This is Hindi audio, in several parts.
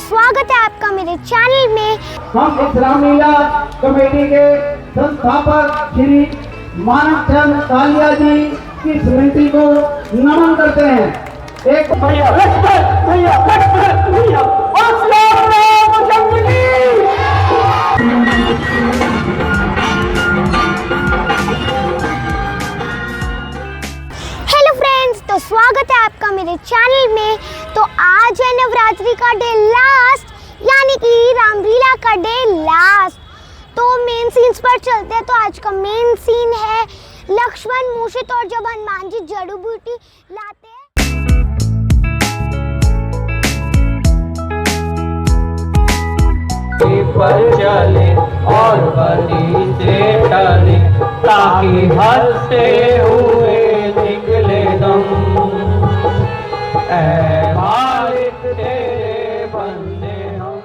स्वागत है आपका मेरे चैनल में। हम इस रामलीला कमेटी के संस्थापक श्री मानवचंद कालिया जी की स्मृति को नमन करते हैं। एक भैया हेलो फ्रेंड्स, तो स्वागत है आपका मेरे चैनल में। तो आज है नवरात्रि का डे लास्ट, यानी कि रामलीला का डे लास्ट। तो मेन सीन्स पर चलते हैं। तो आज का मेन सीन है लक्ष्मण, मूषित और जब हनुमान जी जड़ी बूटी लाते हैं। पर चले और बनी से टले, ताकि हंसते हुए निकले दम। ऐ मालिक तेरे बंदे हम।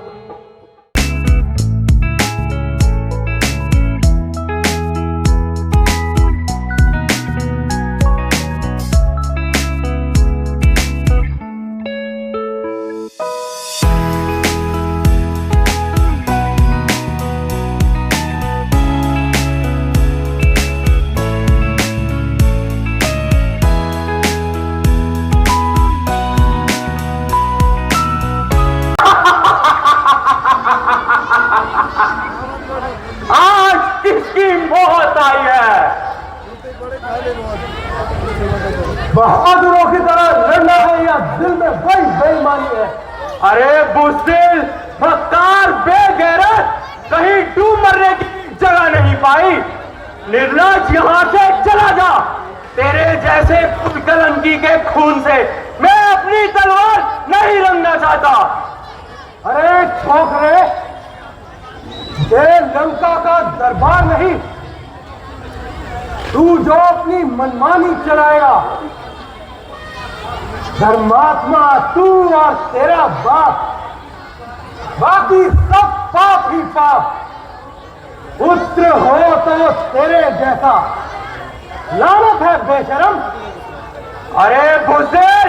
आज किसकी मौत आई है? बहादुरों की तरह लड़ना है या दिल में बड़ी बेईमानी है? अरे बुज़दिल, मक्कार, बेगैरत, कहीं डूब मरने की जगह नहीं पाई। निर्लज, यहाँ से चला जा। तेरे जैसे कलंकी के खून से मैं अपनी तलवार नहीं रंगना चाहता। अरे छोकरे, ये लंका का दरबार नहीं, तू जो अपनी मनमानी चलाएगा। धर्मात्मा तू और तेरा बाप, बाकी सब पाप ही पाप। पुत्र हो तो तेरे जैसा, लानत है बेशरम। अरे बुज़दिल,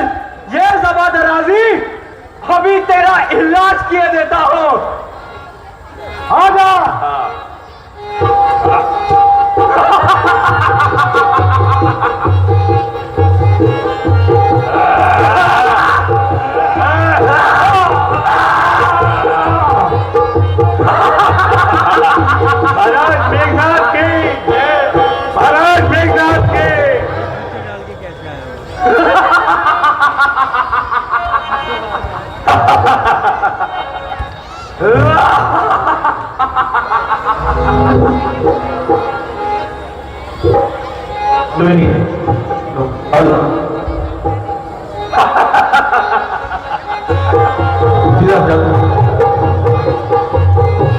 ये ज़बा दराज़ी, अभी तेरा इलाज किए देता हूँ। आजा। महाराज मेघनाथ की, महाराज मेघनाथ की।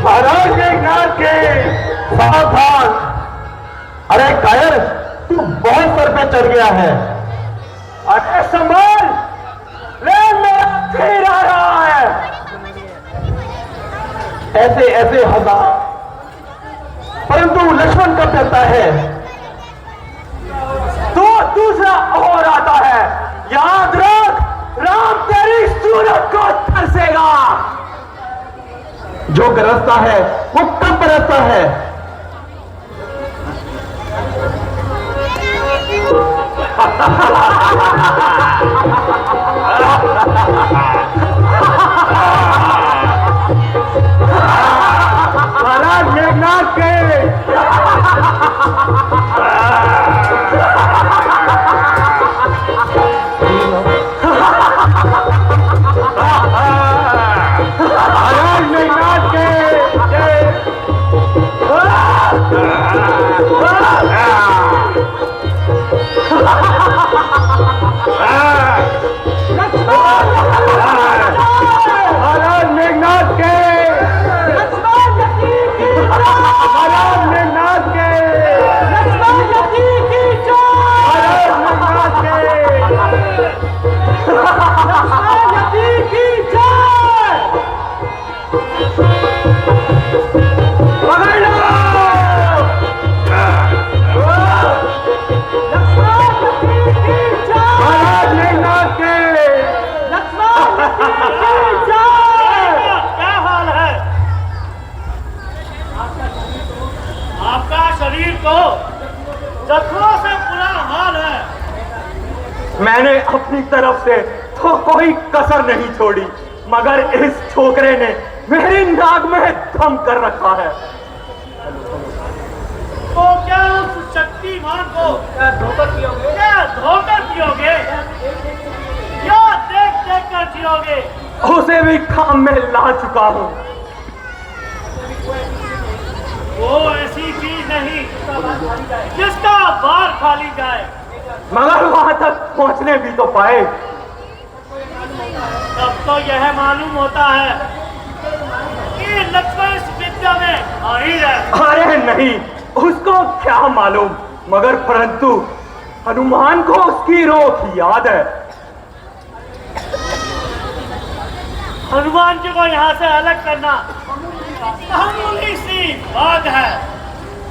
महाराज मेघनाथ के सावधान। अरे कायर, तू बहुत सर पे चढ़ गया है। अरे संभाल, ले मेरा तीर आ रहा है। ऐसे ऐसे हजार, परंतु लक्ष्मण कब चलता है तो दूसरा और आता है। याद रख, राम तेरी सूरत को तरसेगा। जो गरजता है वो कब बरसता है। महाराज मेघनाथ के महाराज मेघनाथ के जय। मैंने अपनी तरफ से तो कोई कसर नहीं छोड़ी, मगर इस छोकरे ने मेरी नाक में दम कर रखा है। तो क्या उस शक्तिमान को धोखा दियोगे? क्या धोखा दियोगे या देख देख कर जियोगे? उसे भी काम में ला चुका हूँ। वो ऐसी चीज नहीं जिसका बार खाली जाए, मगर वहां तक पहुंचने भी तो पाए। तब तो यह मालूम होता है कि लक्ष्मण इस विद्या में माहिर है। अरे नहीं, उसको क्या मालूम, मगर परंतु हनुमान को उसकी रोक याद है। हनुमान जी को यहाँ से अलग करना मामूली सी बात है।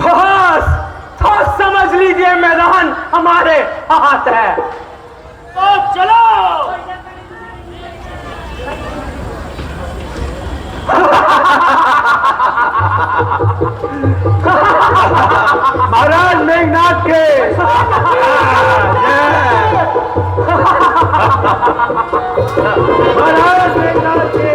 बस तो समझ लीजिए मैदान हमारे हाथ है। तो चलो। महाराज मेघनाथ के महाराज मेघनाथ के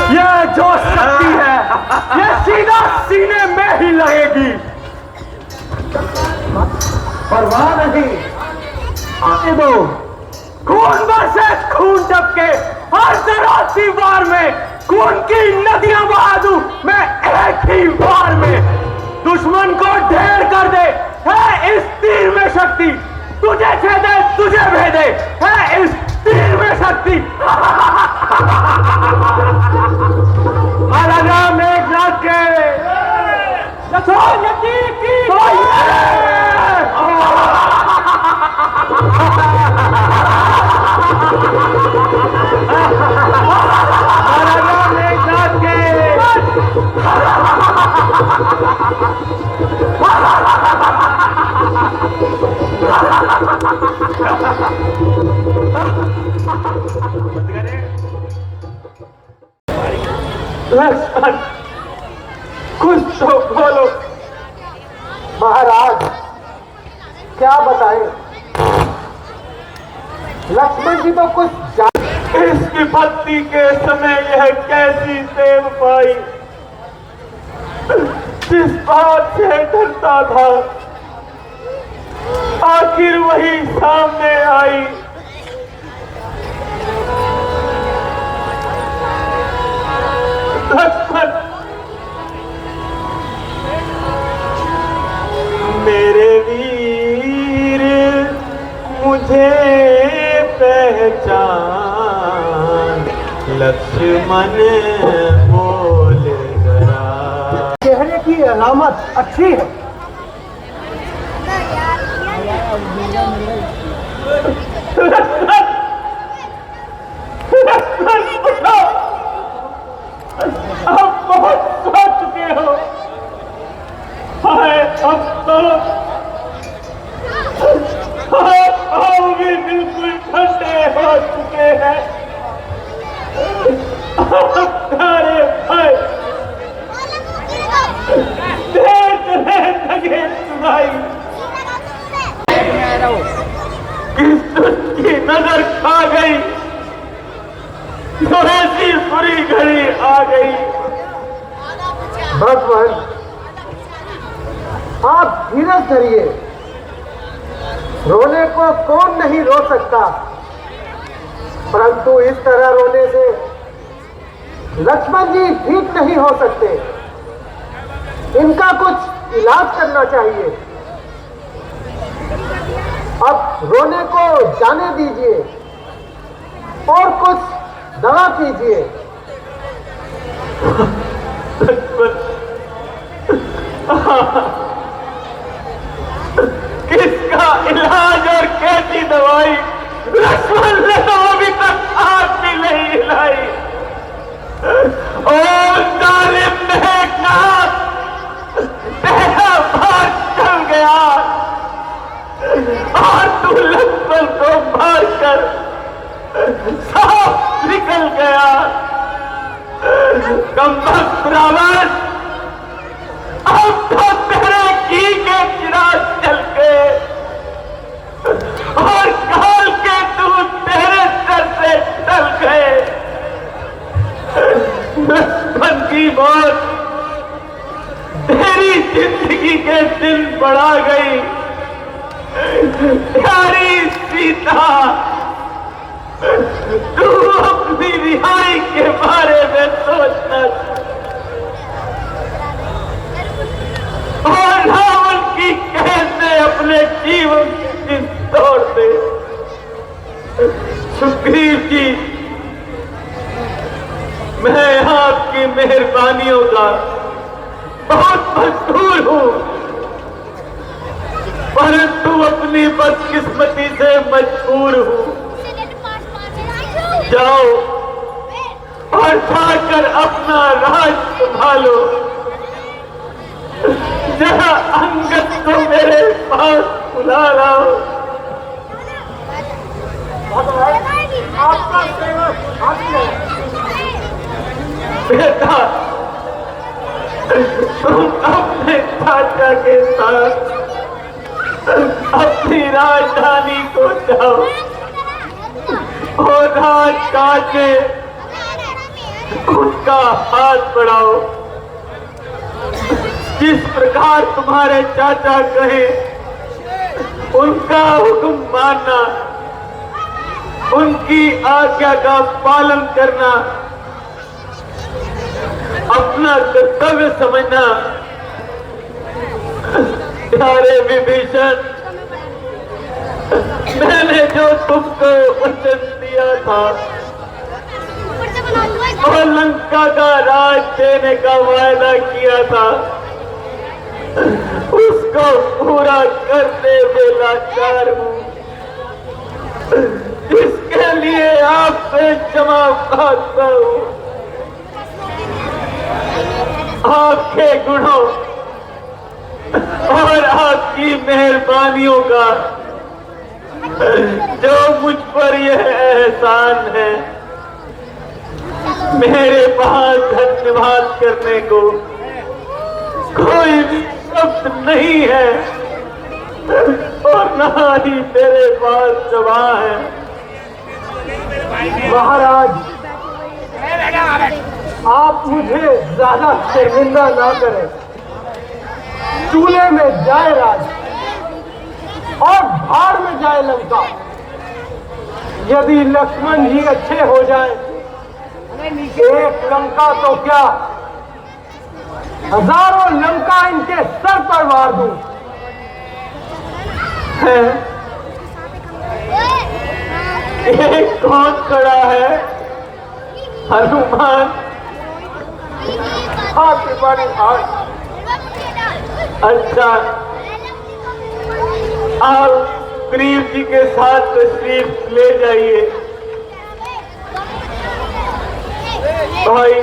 यह जो शक्ति है यह सीधा सीने में ही लगेगी। परवाह नहीं, आने दो। खून बरसे, खून टपके, हर जरा सी वार में खून की नदियां बहा दूं मैं एक ही बार में। दुश्मन को ढेर कर दे है इस तीर में शक्ति, तुझे छेदे तुझे भेदे है इस तीर में शक्ति। महाराजा मेघनाथ के लक्ष्मण जी की महाराजा मेघनाथ के लक्ष्मण कुछ तो बोलो। महाराज क्या बताएं? लक्ष्मण जी तो कुछ इस विपत्ति के समय यह कैसी सेव पाई, जिस बात से डरता था आखिर वही सामने आई। लक्ष्मण मेरे वीर मुझे पहचान, लक्ष्मण बोले जरा। चेहरे की अलामत अच्छी है। आप बहुत सो चुके हो, अब तो आप भी बिल्कुल ठंडे हो चुके हैं। अरे भाई लगे सुनाई की नजर खा गई तो ऐसी बुरी घड़ी आ गई। भगवान आप धीरज धरिए, रोने को कौन नहीं रो सकता, परंतु इस तरह रोने से लक्ष्मण जी ठीक नहीं हो सकते। इनका कुछ इलाज करना चाहिए। अब रोने को जाने दीजिए और कुछ दवा कीजिए। किसका इलाज और कैसी दवाई लक्ष्मण ने तो अभी तक हाथ भी नहीं हिलाई। और जालिम ने कहा तेरा भार चल गया और तू लक्ष्मण को मार कर साफ निकल गया। कमबख्त रावण, अब तो तेरे घी के चिराग जल गए और काल के दूध तेरे सर से टल गए। लक्ष्मण की मौत तेरी जिंदगी के दिन बढ़ा गई। प्यारी सीता, तू अपनी रिहाई के बारे में सोचना और रावण की कैद से अपने जीवन की तोड़ दे। सुग्रीव जी, मैं आपकी मेहरबानियों का बहुत मशहूर हूं, परंतु अपनी बदकिस्मती से मजबूर हूं। जाओ और जाकर अपना राज संभालो। जरा अंगद को मेरे पास बुला लाओ। आपका सेवक आज्ञा। बेटा, तुम अपने चाचा के साथ अपनी राजधानी को जाओ और राज काटे उनका हाथ बढ़ाओ। जिस प्रकार तुम्हारे चाचा कहे उनका हुक्म मानना, उनकी आज्ञा का पालन करना अपना कर्तव्य समझना। प्यारे विभीषण, मैंने जो तुमको वचन दिया था और लंका का राज देने का वायदा किया था, उसको पूरा करने में लाचार हूं। जिसके लिए आपसे क्षमा मांगता हूं। आपके गुणों और आपकी मेहरबानियों का जो मुझ पर यह एहसान है, मेरे पास धन्यवाद करने को कोई भी शब्द नहीं है और ना ही मेरे पास जवाब है। महाराज, आप मुझे ज्यादा शर्मिंदा ना करें। चूल्हे में जाए राज और भाड़ में जाए लंका। यदि लक्ष्मण जी अच्छे हो जाए, एक लंका तो क्या, हजारों लंका इनके सर पर मार दूं। ये कौन खड़ा है? हनुमान? हाँ कृपाणी आज। अच्छा, आप सुग्रीव जी के साथ तशरीफ ले जाइए। भाई,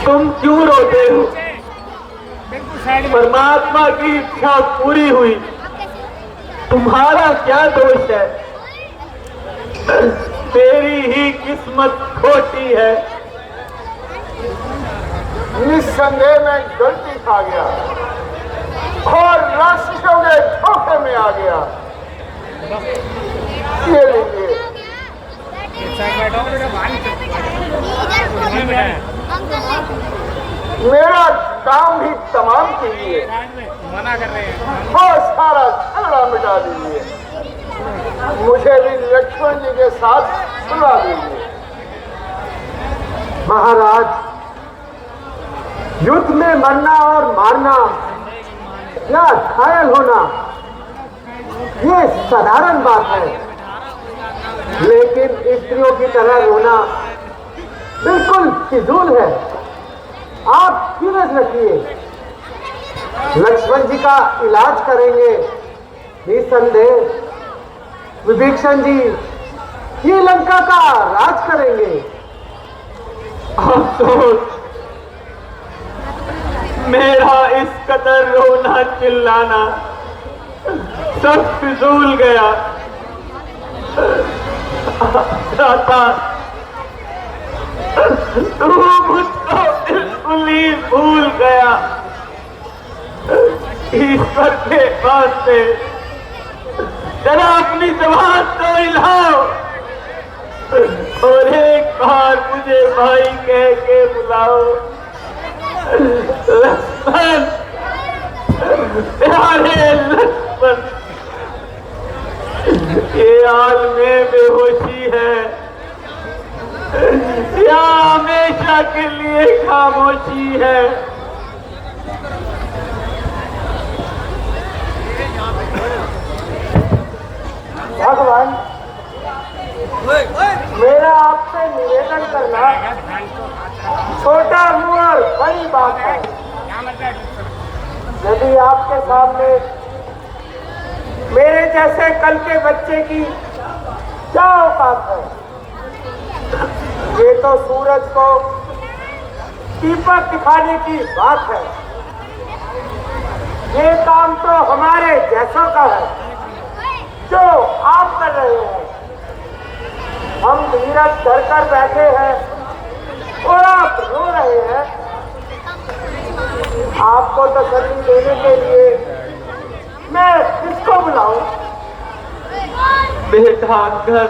तुम क्यों रोते हो? परमात्मा की इच्छा पूरी हुई, तुम्हारा क्या दोष है? तेरी ही किस्मत खोटी है। निस्संदेह में गलती खा गया और राक्षसों के धोखे में आ गया। ये लीजिए। मेरा काम भी तमाम कीजिए, मना कर रहे हैं। और सारा झगड़ा मिटा दीजिए। मुझे भी लक्ष्मण जी के साथ सुला दीजिए। महाराज, युद्ध में मरना और मारना या घायल होना ये साधारण बात है, लेकिन स्त्रियों की तरह रोना बिल्कुल फिजूल है। आप सीरियस रखिए। लक्ष्मण जी का इलाज करेंगे निसंदेह। विभीषण जी ये लंका का राज करेंगे। अफसोस, मेरा इस कदर रोना चिल्लाना सब फिजूल गया। दाता, तू मुझको बिल्कुल ही भूल गया। ईश्वर के वास्ते जरा अपनी जबान तो हिलाओ और एक बार मुझे भाई कह के बुलाओ। लक्ष्मण, प्यारे लक्ष्मण, ये आलमे बेहोशी है या हमेशा के लिए खामोशी है? भगवान, मेरा आपसे निवेदन करना छोटा मुंह और बड़ी बात है। यदि आपके सामने मेरे जैसे कल के बच्चे की क्या औकात है? ये तो सूरज को दीपक दिखाने की बात है। ये काम तो हमारे जैसों का है जो आप कर रहे हैं। हम धीरज धर कर बैठे हैं और आप रो रहे हैं। आपको तसल्ली देने के लिए मैं किसको बुलाऊं? बेटा घर,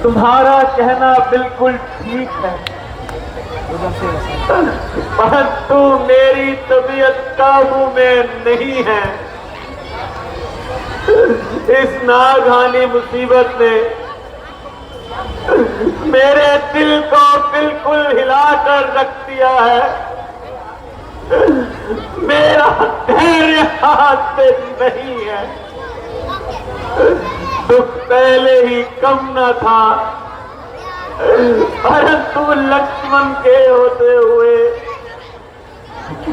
तुम्हारा कहना बिल्कुल ठीक है, परंतु मेरी तबीयत काबू में नहीं है। इस नागहानी मुसीबत ने मेरे दिल को बिल्कुल हिलाकर रख दिया है। मेरा धैर्य हाथ पे नहीं है। दुख पहले ही कम न था, परंतु लक्ष्मण के होते हुए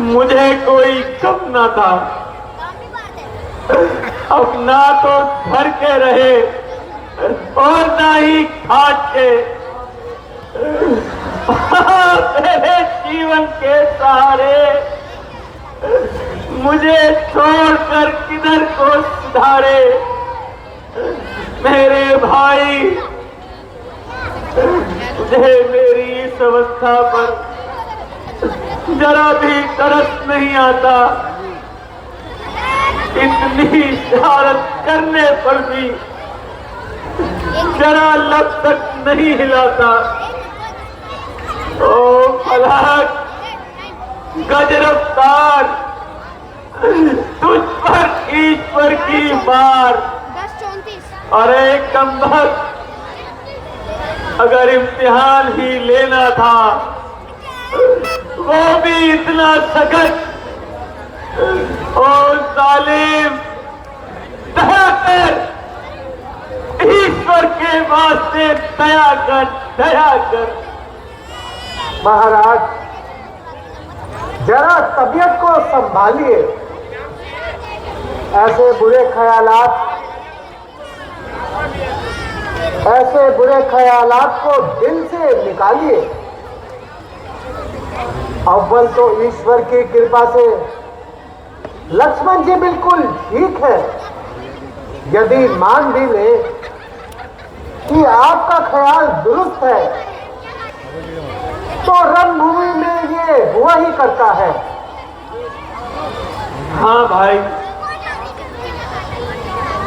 मुझे कोई कम न था। अब ना तो भर के रहे और ना ही खाट के। मेरे जीवन के सहारे मुझे छोड़कर किधर को सुधारे? मेरे भाई, तुझे मेरी इस अवस्था पर जरा भी तरस नहीं आता? इतनी शरारत करने पर भी जरा लब तक नहीं हिलाता? ओ फलक गज रफ्तार, तुझ पर ईश्वर की मार। अरे कमबख्त, अगर इम्तिहान ही लेना था वो भी इतना सख्त। ओ जालिम, दया कर, ईश्वर के वास्ते दया कर, दया कर। महाराज, जरा तबीयत को संभालिए। ऐसे बुरे ख्यालात को दिल से निकालिए। अव्वल तो ईश्वर की कृपा से लक्ष्मण जी बिल्कुल ठीक है। यदि मान भी ले कि आपका ख्याल दुरुस्त है, तो रणभूमि में ये हुआ ही करता है। हाँ भाई,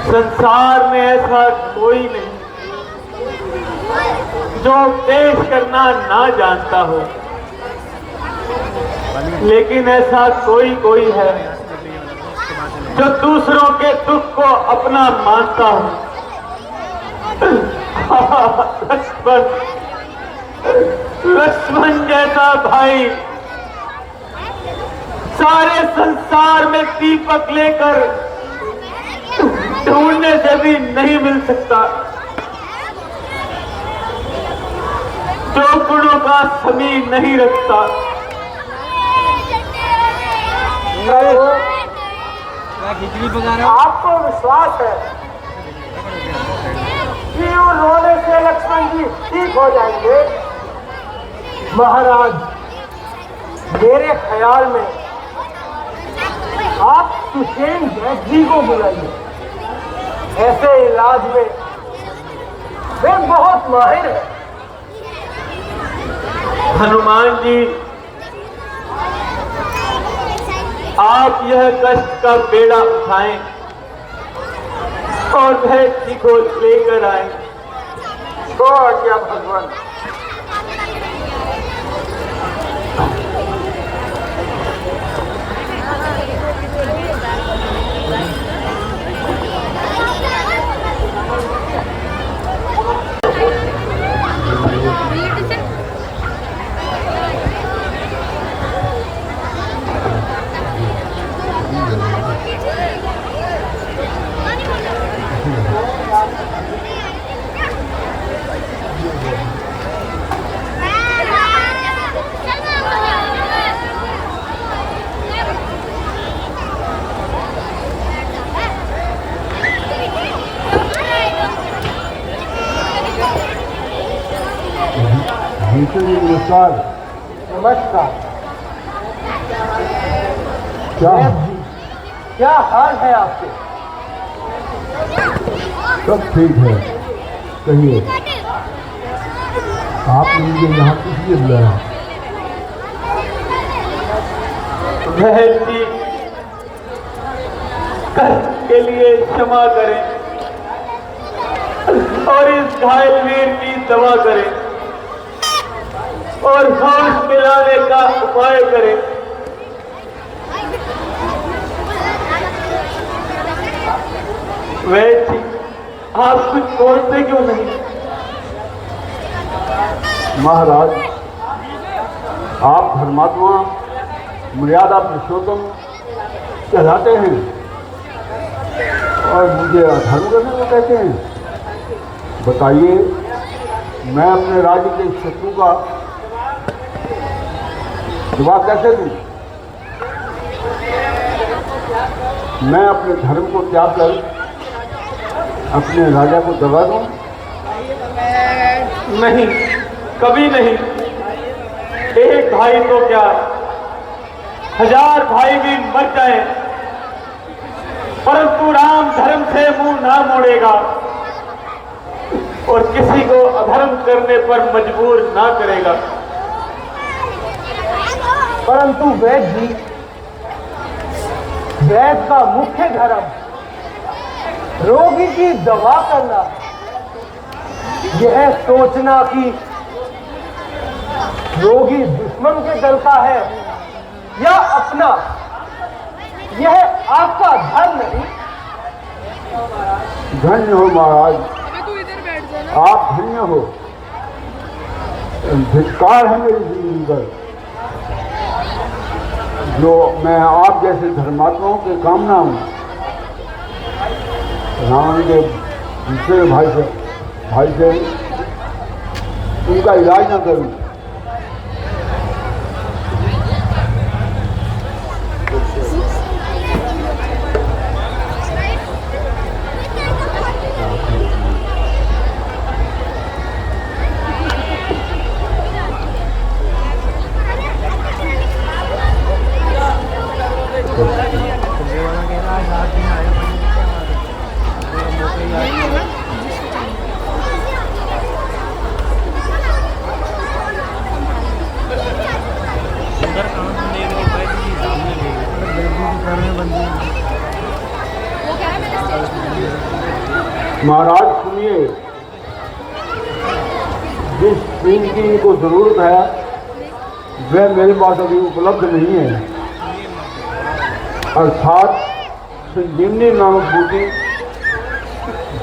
संसार में ऐसा कोई नहीं जो पेश करना ना जानता हो, लेकिन ऐसा कोई है जो दूसरों के दुख को अपना मानता हो। लक्ष्मण जैसा भाई सारे संसार में दीपक लेकर ढूंढने से भी नहीं मिल सकता। चौकड़ों का समीर नहीं रखता। आपको विश्वास है कि रोने से लक्ष्मण जी ठीक हो जाएंगे? महाराज, मेरे ख्याल में आप सुषेण जैन जी को बुलाइए। ऐसे इलाज में वे बहुत माहिर है। हनुमान जी, आप यह कष्ट का बेड़ा उठाएं और वह जी को लेकर आए। तो आज्ञा भगवान। नमस्कार। नमस्कार। क्या क्या हाल है आपके? सब ठीक है। कहिए, आप मुझे यहाँ किस लिए बुलाया? बहन जी, कष्ट के लिए क्षमा करें और इस घायल वीर की दवा करें और होश मिलाने का उपाय करें। वैद्य जी, आप कुछ बोलते क्यों नहीं? महाराज, आप धर्मात्मा, मर्यादा पुरुषोत्तम कहलाते हैं और मुझे अधर्म करने को कहते हैं। बताइए, मैं अपने राज्य के शत्रु का जवाब कैसे दूं? मैं अपने धर्म को त्याग कर अपने राजा को दबा दूं? नहीं, कभी नहीं। एक भाई तो क्या, 1000 भाई भी मर जाए, परंतु राम धर्म से मुंह ना मोड़ेगा और किसी को अधर्म करने पर मजबूर ना करेगा। परंतु वैद्य जी, वैद्य का मुख्य धर्म रोगी की दवा करना, यह सोचना कि रोगी दुश्मन के दल का है या अपना, यह आपका धर्म नहीं। धन्य हो महाराज, आप धन्य हो। धिक्कार है मेरी जिंदगी पर जो मैं आप जैसे धर्मात्माओं के कामना हूँ। रावण के दूसरे भाई से उनका इलाज न करूं। महाराज सुनिए, जिस ट्रेन की इनको जरूरत है वह मेरे पास अभी उपलब्ध नहीं है। अर्थात संजीवनी नामक बूटी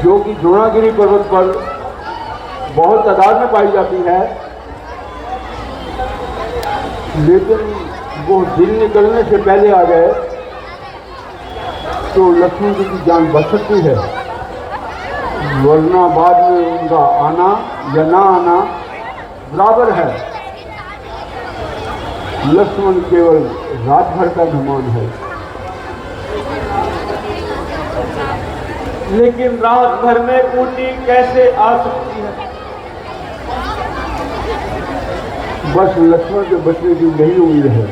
जो कि द्रोणागिरी पर्वत पर बहुत तादाद में पाई जाती है, लेकिन वो दिन निकलने से पहले आ गए तो लक्ष्मण जी की जान बच सकती है, वरना बाद में उनका आना या ना आना बराबर है। लक्ष्मण केवल रात भर का मेहमान है। लेकिन रात भर में ऊटी कैसे आ सकती है? बस लक्ष्मण के बचने की यही उम्मीद है।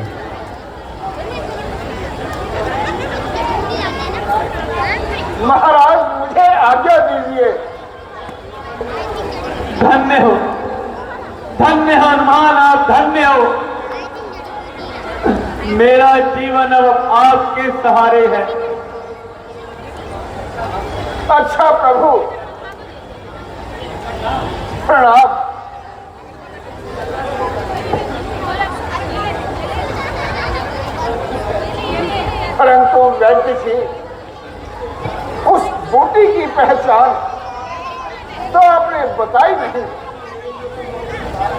महाराज मुझे आज्ञा दीजिए। धन्य हो हनुमान, आप धन्य हो। मेरा जीवन अब आपके सहारे है। अच्छा प्रभु, प्रणाम। परंतु वैद्य जी, उस बूटी की पहचान तो आपने बताई नहीं,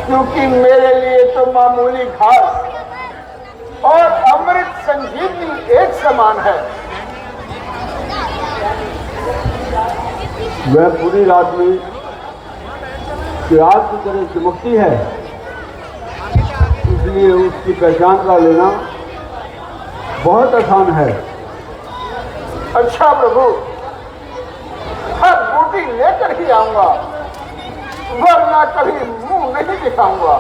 क्योंकि मेरे लिए तो मामूली घास और अमृत संजीवनी एक समान है। वह पूरी रात में चिराग की तरह चमकती है, इसलिए उसकी पहचान कर लेना बहुत आसान है। अच्छा प्रभु, अब बूटी लेकर ही आऊंगा, वरना कभी मुंह नहीं दिखाऊंगा।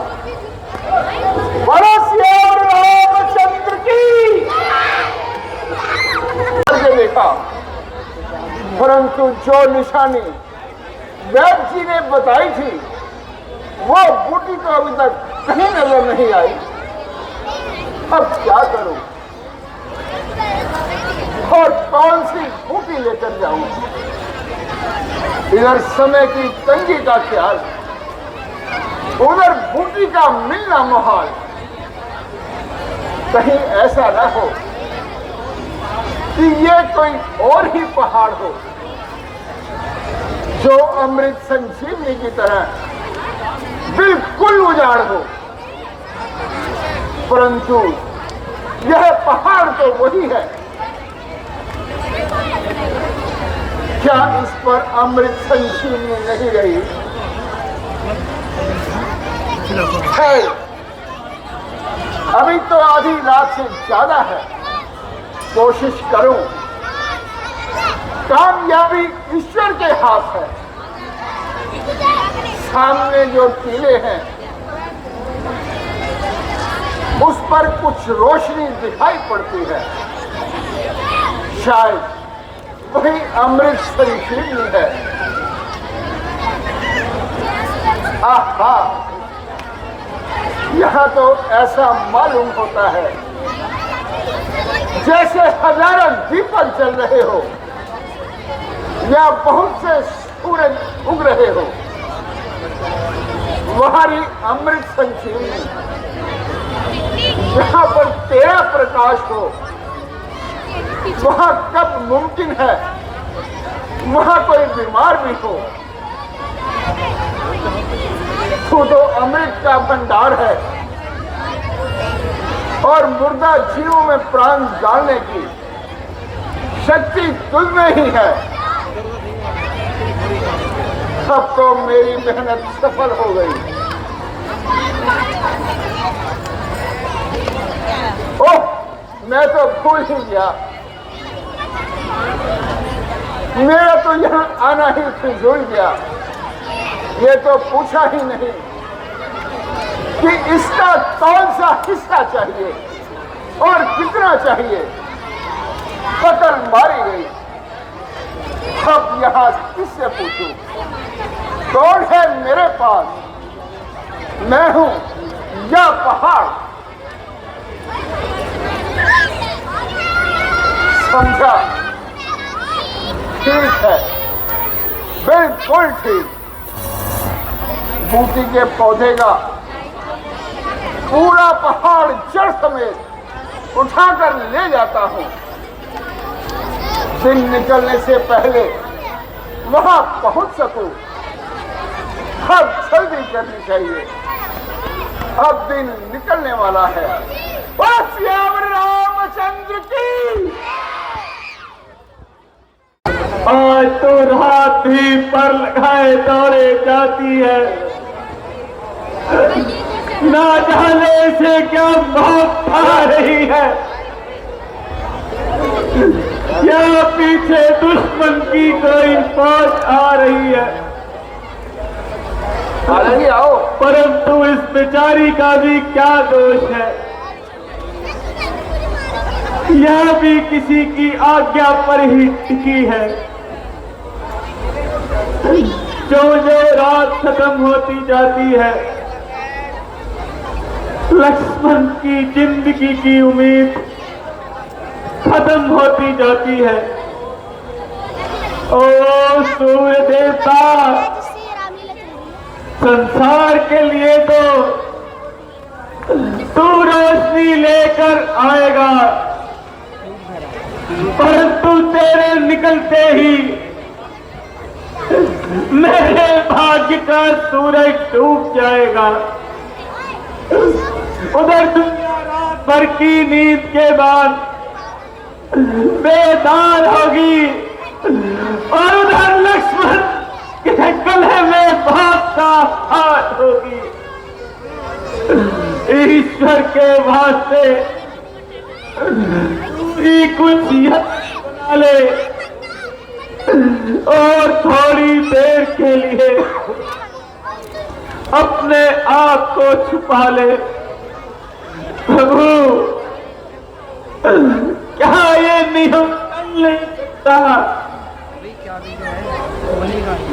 श्याम रामचंद्र की देखा, परंतु जो निशानी वैद्य जी ने बताई थी वो बूटी तो अभी तक कहीं नजर नहीं आई। अब क्या करूं और कौन सी बूटी लेकर जाऊं? इधर समय की तंगी का ख्याल, उधर बूटी का मिलना मुहाल। कहीं ऐसा न हो कि ये कोई और ही पहाड़ हो जो अमृत संजीवनी की तरह बिल्कुल उजाड़ हो। परंतु यह पहाड़ तो वही है। क्या इस पर अमृत संजीवनी नहीं रही? है, अभी तो आधी रात से ज्यादा है। कोशिश करूं, कामयाबी ईश्वर के हाथ है। सामने जो टीले हैं उस पर कुछ रोशनी दिखाई पड़ती है, शायद वही अमृत संजीवनी है। आहा, यहाँ तो ऐसा मालूम होता है जैसे हजारों दीपक जल रहे हो या बहुत से सूरज उग रहे हो। वहारी अमृत संजीवनी, जहाँ पर तेरा प्रकाश हो, वहां कब मुमकिन है वहां कोई बीमार भी हो? तू तो अमृत का भंडार है और मुर्दा जीवों में प्राण डालने की शक्ति तुझ में ही है। अब तो मेरी मेहनत सफल हो गई। ओह, मैं तो भूल ही गया, मेरा तो यहाँ आना ही फिजूल गया। ये तो पूछा ही नहीं कि इसका कौन सा हिस्सा चाहिए और कितना चाहिए। पकड़ मारी गई। अब यहाँ किससे पूछूं? कौन है मेरे पास? मैं हूं या पहाड़? समझा? ठीक है, बिल्कुल ठीक। बूटी के पौधे का पूरा पहाड़ जड़ समेत उठाकर ले जाता हूं। दिन निकलने से पहले वहां पहुंच सकूं। अब जल्दी करनी चाहिए, अब दिन निकलने वाला है। बस श्याम रामचंद्र की। आज तो रात ही पर लगाए दौड़े जाती है। ना जाने से क्या मौत आ रही है, क्या पीछे दुश्मन की कोई फौज आ रही है। आओ। परंतु इस बेचारी का भी क्या दोष है, यह भी किसी की आज्ञा पर ही टिकी है। जो रात खत्म होती जाती है, लक्ष्मण की जिंदगी की उम्मीद खत्म होती जाती है। ओ सूर्य देवता, संसार के लिए तो तू रोशनी लेकर आएगा, परंतु तेरे निकलते ही मेरे भाग्य का सूरज डूब जाएगा। उधर दुनिया रात भर की नींद के बाद बेदार होगी और उधर लक्ष्मण के गले में बाप का हाथ होगी। ईश्वर के वास्ते कुछ बना ले और थोड़ी देर के लिए अपने आप को छुपा ले। प्रभु, क्या ये नियम नहीं सकता?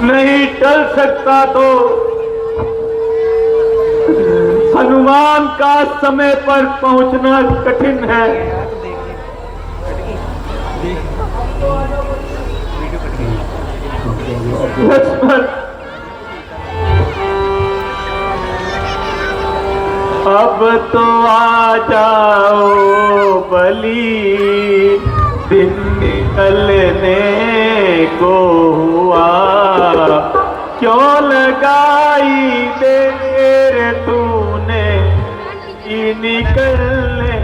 नहीं टल सकता तो हनुमान का समय पर पहुंचना कठिन है। लक्ष्मण, अब तो आ जाओ बलि, दिन निकलने को हुआ, क्यों लगाई देर तूने कि निकलने।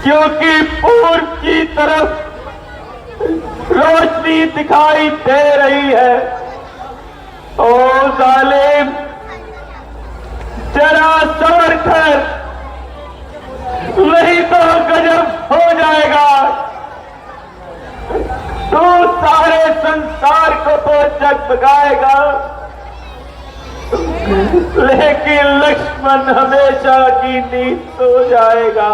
क्योंकि पूर्व की तरफ रोशनी दिखाई दे रही है। ओ जालिम, जरा सब्र कर, नहीं तो गजब हो जाएगा। तू सारे संसार को तो जगमगाएगा, लेकिन लक्ष्मण हमेशा की नींद सो जाएगा।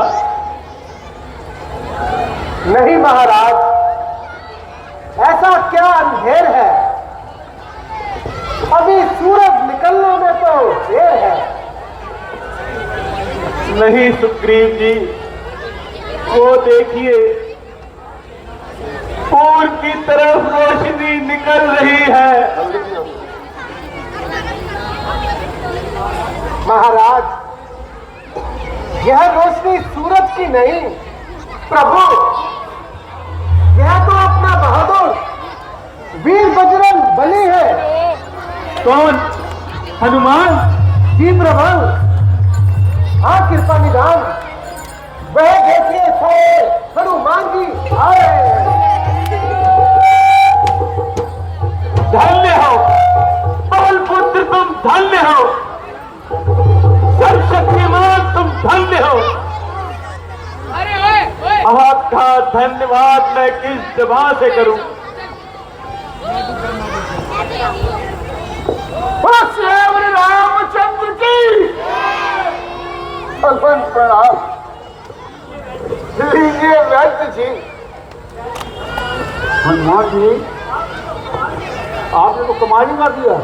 नहीं महाराज, ऐसा क्या अंधेर है? अभी सूरज निकलने में तो देर है। नहीं सुग्रीव जी, वो देखिए, पूर्व की तरफ रोशनी निकल रही है। महाराज, यह रोशनी सूरज की नहीं, प्रभु, यह तो अपना बहादुर वीर बजरंग बली है। कौन? हनुमान जी प्रभु। हाँ कृपा निधान, वह देखिए सारे हनुमान जी आए। धन्य हो पवन पुत्र, तुम धन्य हो, सर्वशक्तिमान तुम धन्य हो। आपका धन्यवाद मैं किस जबान से करूं? रामचंद्र की प्रणाम। लीजिए वैद्य जी। हनुमान जी, आपने तो कमाल ही कर दिया,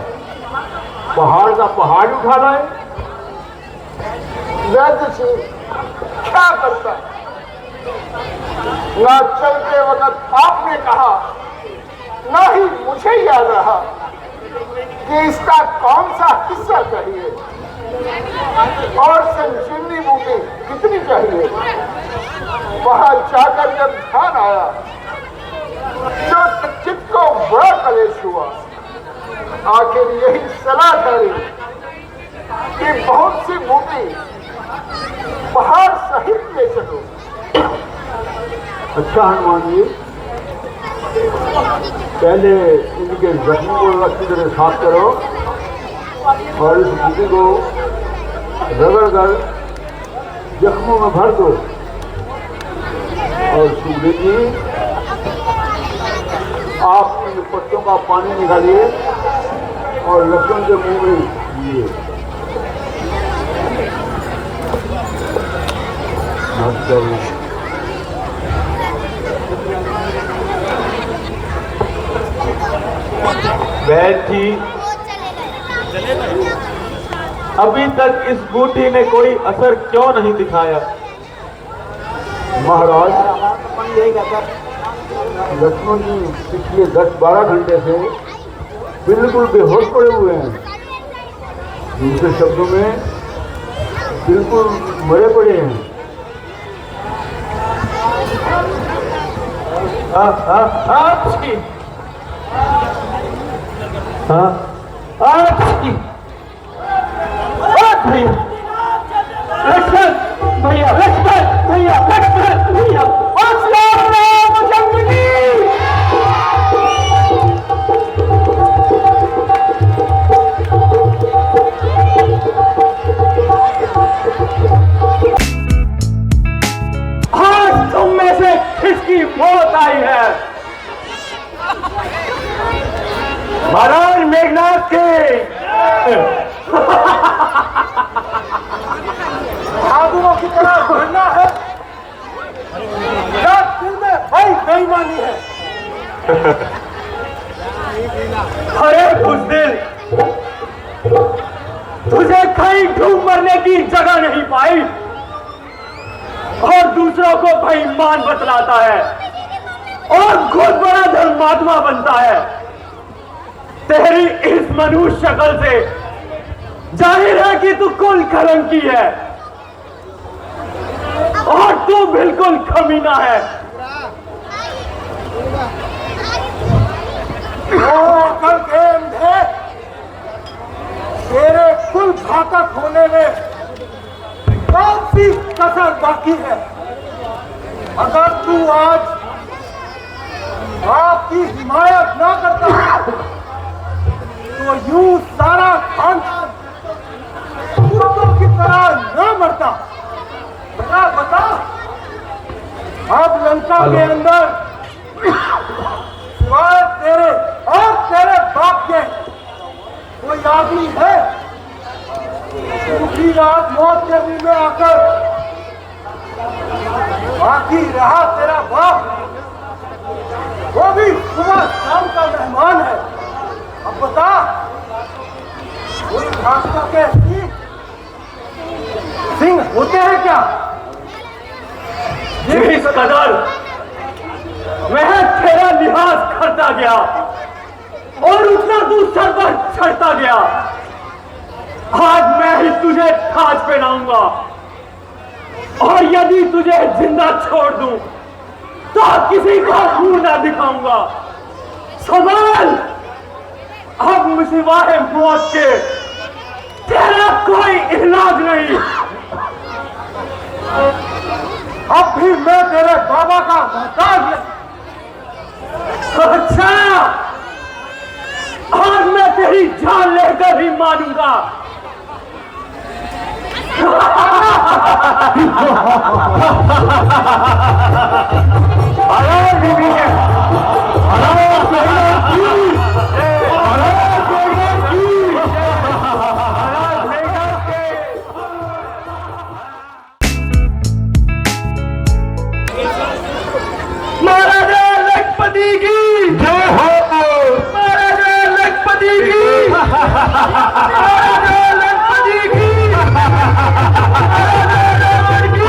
पहाड़ का पहाड़ उठा लाए। वैद्य जी क्या करता, ना चलते वक्त आपने कहा, ना ही मुझे याद रहा कि इसका कौन सा हिस्सा चाहिए और संजीवनी बूटी कितनी चाहिए। वहां जाकर जब ध्यान आया तो चित्त को बड़ा कलेश हुआ। आखिर यही सलाह करी कि बहुत सी बूटी पहाड़ सहित ले चलो। अच्छा हनुमान जी, पहले इनके जख्मों को अच्छी तरह साफ करो और इस बूटी को रगड़ कर जख्मों में भर दो। और सुखदेव जी, आप इन पत्तों का पानी निकालिए और लहसुन के मुंह में लिए। वैद्य जी, अभी तक इस बूटी ने कोई असर क्यों नहीं दिखाया? महाराज, लक्ष्मण जी पिछले 10-12 घंटे से बिल्कुल बेहोश पड़े हुए हैं। दूसरे शब्दों में बिल्कुल मरे पड़े हैं। आपकी लक्ष्मण भैया, लक्ष्मण भैया, लक्ष्मण भैया, आज तुम में से किसकी मौत आई है? महाराज मेघनाथ के आगुओं की तरह बढ़ना है या दिल में भाई बेईमानी है? अरे बुज़दिल, तुझे कहीं डूब मरने की जगह नहीं पाई और दूसरों को बेईमान बतलाता है और खुद बड़ा धर्मात्मा बनता है। तेरी इस मनुष्य शक्ल से जाहिर है कि तू कुल कलंकी है और तू बिल्कुल कमीना है। कल के अंधे, तेरे कुल घातक होने में कौन सी कसर बाकी है? अगर तू आज आपकी हिमायत ना करता तो यूं सारा खानदान कुत्तों की तरह न मरता। बता बता, अब लंका के अंदर सिवाय तेरे और तेरे बाप के कोई आदमी है? दूसरी रात मौत के मुंह में आकर बाकी रहा तेरा बाप, वो भी सुबह शाम का मेहमान है। अब बता, उन घासों के सिंह होते हैं क्या? जिस कदर मैं तेरा लिहाज करता गया और उतना तू सर पर चढ़ता गया, आज मैं ही तुझे ताज पहनाऊंगा और यदि तुझे जिंदा छोड़ दूं तो किसी को मुंह ना दिखाऊंगा। संभाल, अब सिवाय मौत के तेरा कोई इलाज नहीं। अब भी मैं तेरे बाबा का मोहताज नहीं। अच्छा, आज मैं तेरी जान लेकर ही मानूंगा। महाराजा लखपति की जय हो, महाराजा लखपति की, महाराजा लखपति की, महाराजा लखपति की।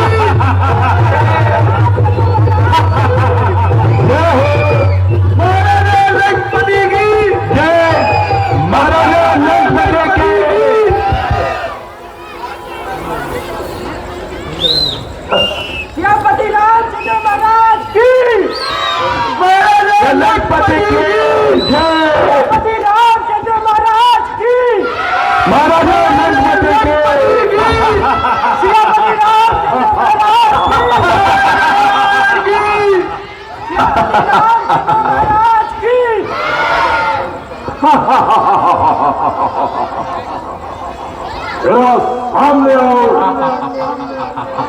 जरा सामने आओ।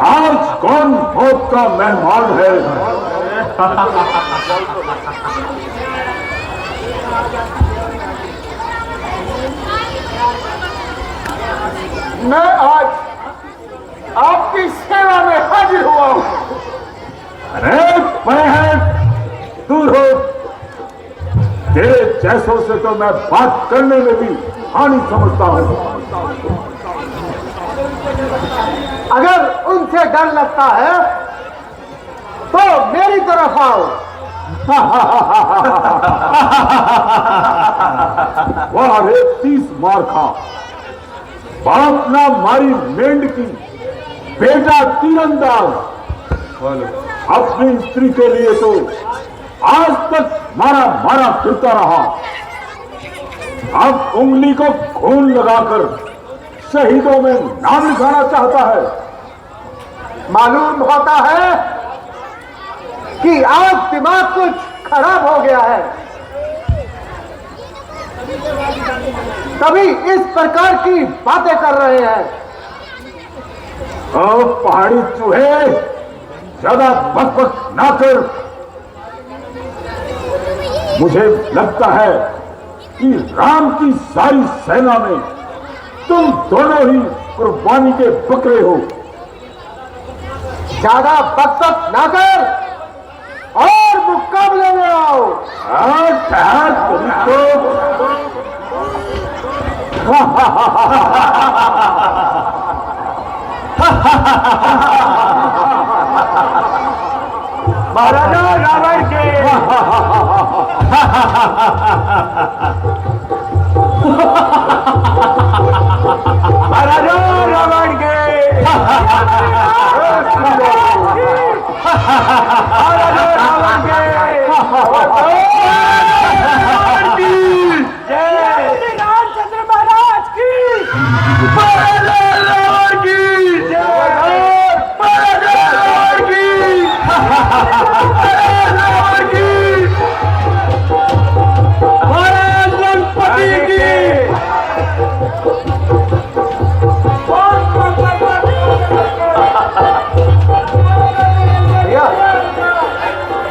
आज कौन मौत का मेहमान है? मैं आज आपकी सेवा में हाजिर हुआ हूं। अरे बहन, दूर हो। तेरे जैसों से तो मैं बात करने में भी हानि समझता हूं। अगर उनसे डर लगता है तो मेरी तरफ आओ। वाह रे 30 मार खा। बाप ना मारी मेंढकी, बेटा तीरंदाज। अपनी स्त्री के लिए तो आज तक मारा मारा फिरता रहा। अब उंगली को खून लगाकर शहीदों में नाम लिखाना चाहता है। मालूम होता है कि आज दिमाग कुछ खराब हो गया है, तभी इस प्रकार की बातें कर रहे हैं। पहाड़ी चूहे, ज्यादा बकबक ना कर। मुझे लगता है कि राम की सारी सेना में तुम दोनों ही कुर्बानी के बकरे हो। ज्यादा बकबक ना कर और मुकाबले में आओ। महाराजा रावण के महाराजा रावण के महाराजा रावण के जय श्री रामचंद्र महाराज की महाराजा रावण की जय महाराजा रावण की रावण की महाराज गणपति की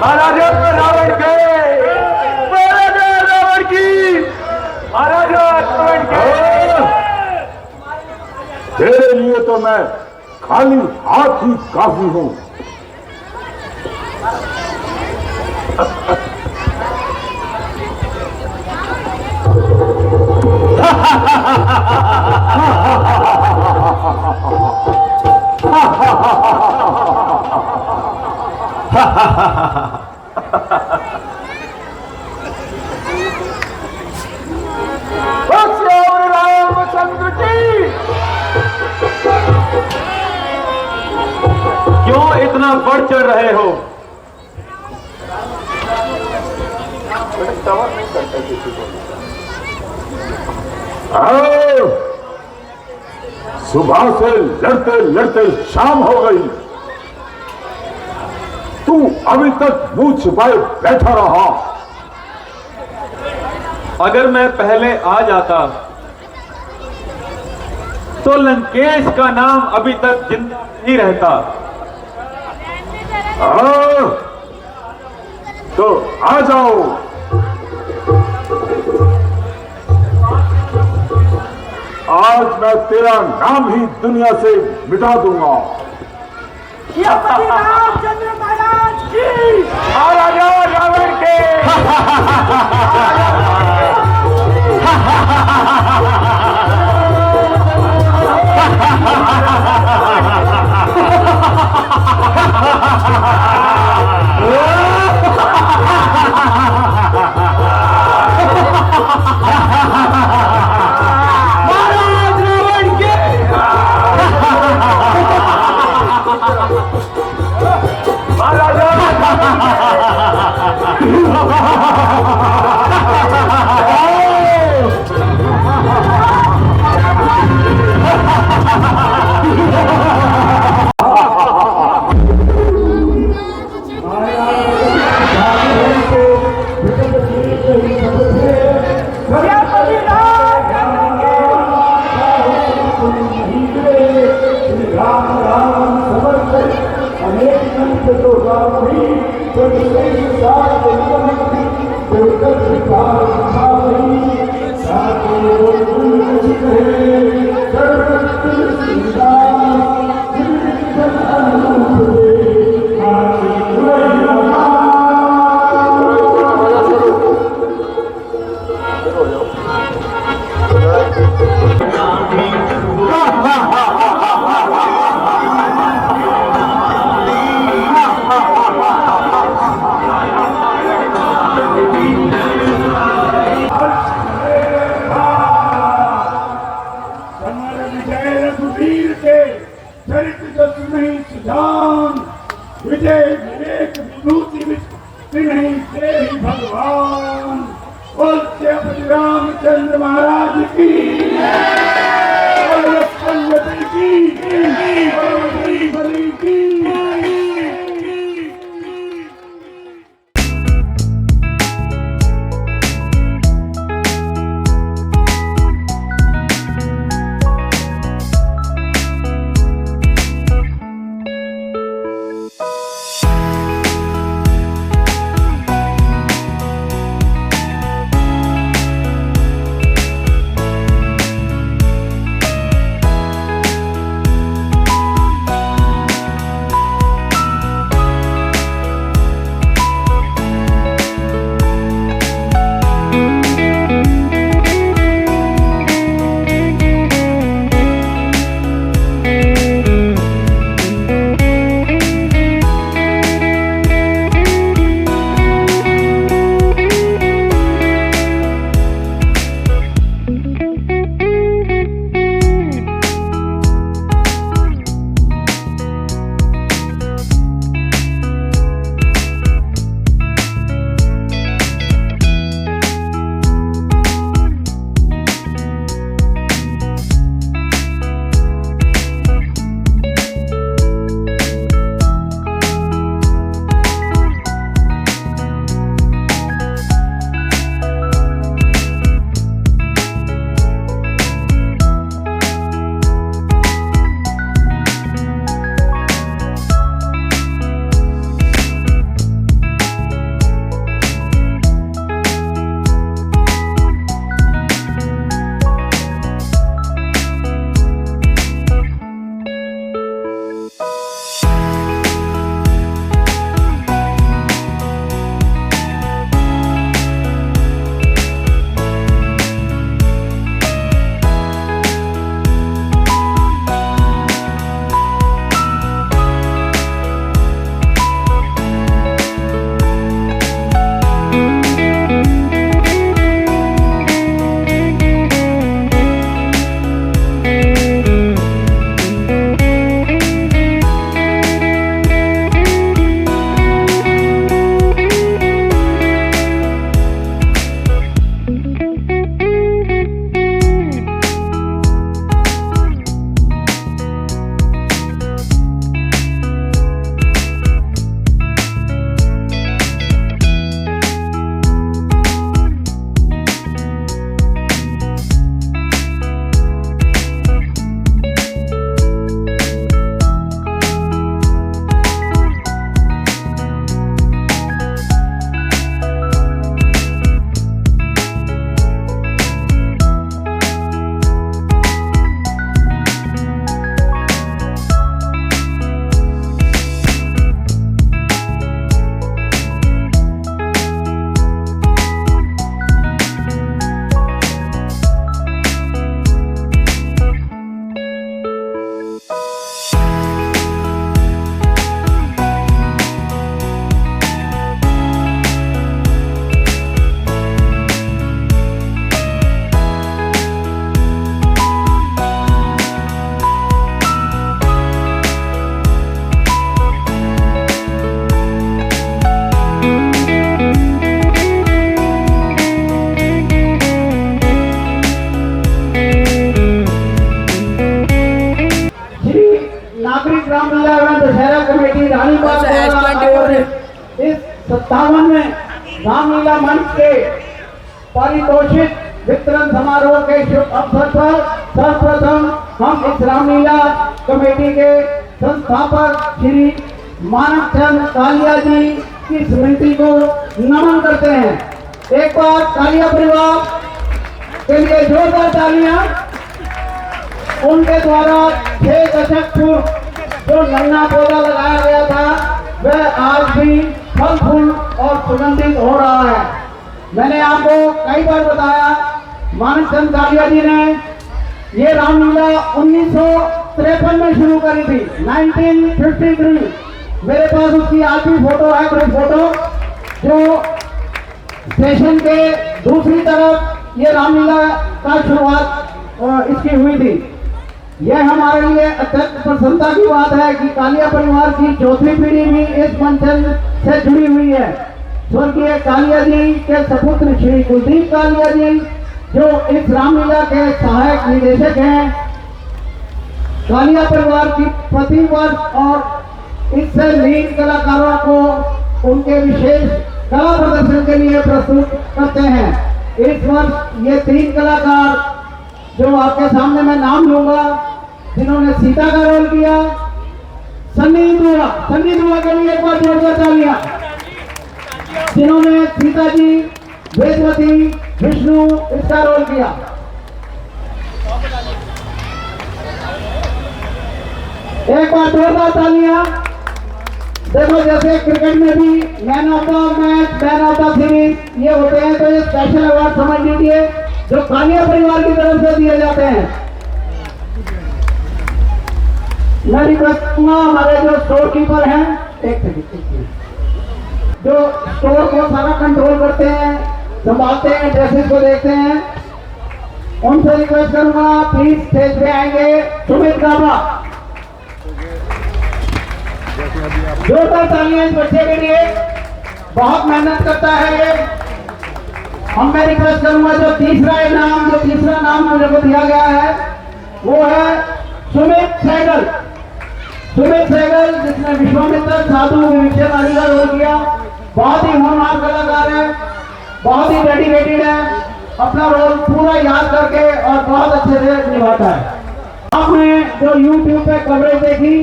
महाराजा रावण के महाराजा रावण की महाराजा रावण के। तेरे लिए तो मैं खाली हाथ ही काफी हूं। रामचंद्र की क्यों इतना बढ़ चढ़ रहे हो? आओ, सुबह से लड़ते लड़ते शाम हो गई, तू अभी तक मुंह छिपाए बैठा रहा। अगर मैं पहले आ जाता तो लंकेश का नाम अभी तक जिंदा नहीं रहता। तो आ जाओ। आज मैं तेरा नाम ही दुनिया से मिटा दूंगा। रामचंद्र महाराज की महाराजा रावण के महाराजा विजय विवेक विभूति नहीं तेरी भगवान। बोलते रामचंद्र महाराज की, लक्ष्मण की। नागरिक रामलीला एवं दशहरा कमेटी रानीबाग इस 57 में रामलीला मंच के पारितोषिक वितरण समारोह के शुभ अवसर पर सर्वप्रथम हम इस रामलीला कमेटी के संस्थापक श्री मानव चंद कालिया जी की स्मृति को नमन करते हैं। एक बार कालिया परिवार के लिए जोरदार तालियां। उनके द्वारा 6 दशक पूर्व जो नन्हा पौधा लगाया गया था वह आज भी फल फूल और सुगंधित हो रहा है। मैंने आपको कई बार बताया, मानसचंद कालिया जी ने ये रामलीला 1953 में शुरू करी थी, 1953। मेरे पास उसकी आज भी फोटो है, कोई फोटो जो स्टेशन के दूसरी तरफ ये रामलीला का शुरुआत इसकी हुई थी। यह हमारे लिए अत्यंत प्रसन्नता की बात है कि कालिया परिवार की चौथी पीढ़ी भी इस मंचन से जुड़ी हुई है। स्वर्गीय कालिया जी के सपुत्र श्री कुलदीप कालिया जी जो इस रामलीला के सहायक निदेशक हैं, कालिया परिवार की प्रतिवर्ष और इससे लीन कलाकारों को उनके विशेष कला प्रदर्शन के लिए प्रस्तुत करते हैं। इस वर्ष ये 3 कलाकार जो आपके सामने मैं नाम लूंगा, जिन्होंने सीता का रोल किया, सन्नी दुआ के लिए एक बार जोरदार तालियां। जिन्होंने सीता जी, वेदवती, विष्णु इसका रोल किया। एक बार जोरदार तालियां। देखो जैसे क्रिकेट में भी man of the match, man of the series ये होते हैं, तो ये स्पेशल अवार्ड समझ लीजिए जो कालिया परिवार की तरफ से दिए जाते हैं। मैं रिक्वेस्ट करूंगा हमारे जो स्टोर कीपर हैं, एक सेकंड, जो स्टोर को सारा कंट्रोल करते हैं, संभालते हैं, ड्रेसेस को देखते हैं, उनसे रिक्वेस्ट करूंगा प्लीज स्टेज पे आएंगे सुमित गाबा। जोरदार तालियां इस बच्चे के लिए, बहुत मेहनत करता है ये। हम मैं रिक्वेस्ट करूंगा जो तीसरा नाम मुझे को दिया गया है वो है सुमित सहगल। सुमित सहगल जिसने विश्वामित्र साधु विवेचन आदि का रोल किया, बहुत ही होनहार कलाकार है, बहुत ही डेडिकेटेड है, अपना रोल पूरा याद करके और बहुत अच्छे से निभाता है। आपने जो YouTube पे कवरेज देखी,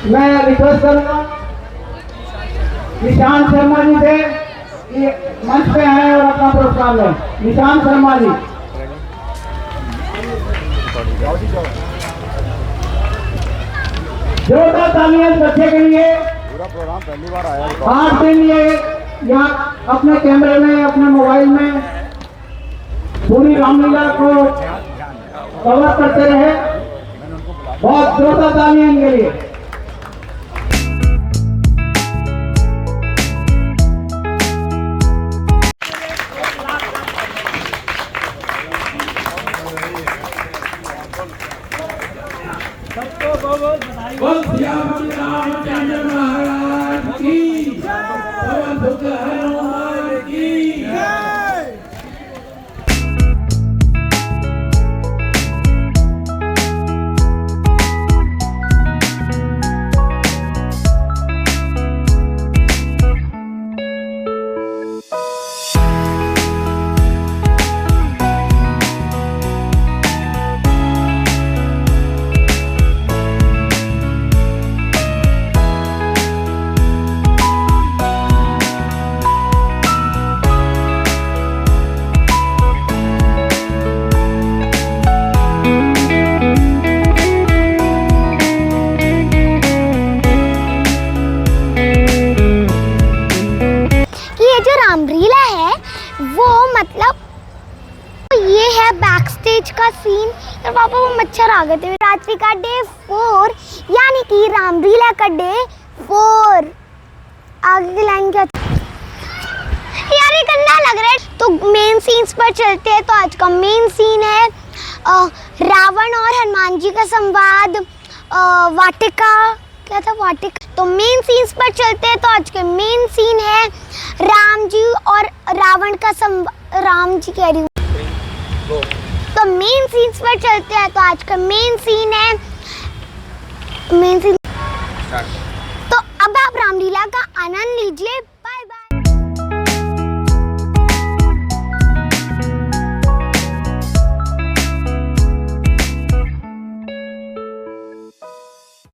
मैं रिक्वेस्ट करूंगा निशांत शर्मा जी से कि मंच पे आए और अपना पुरस्कार लें। निशांत शर्मा जी, जोरदार तालियां इस बच्चे के लिए। पूरा प्रोग्राम पहली बार आया। 8 दिन ये यहाँ अपने कैमरे में, अपने मोबाइल में पूरी रामलीला को कवर करते रहे। बहुत जोरदार तालियां इनके लिए। रामचंद्र महाराज की पवन पुत्र हनुमान की जय। रामलीला है वो मतलब ये है बैक स्टेज का सीन। और पापा वो मच्छर आ गए थे। रात्रि का डे 4 यानी कि रामलीला का डे 4। आगे की लाइन क्या यार, ये गंदा लग रहा है। तो मेन सीन्स पर चलते हैं। तो आज का मेन सीन है रावण और हनुमान जी का संवाद, वाटिका, क्या था वाटिका। तो मेन सीन्स पर चलते हैं। तो आज के मेन सीन है राम जी और रावण का राम जी कह रही हूँ। तो मेन सीन्स पर चलते हैं। तो आज का मेन सीन है तो अब आप रामलीला का आनंद लीजिए।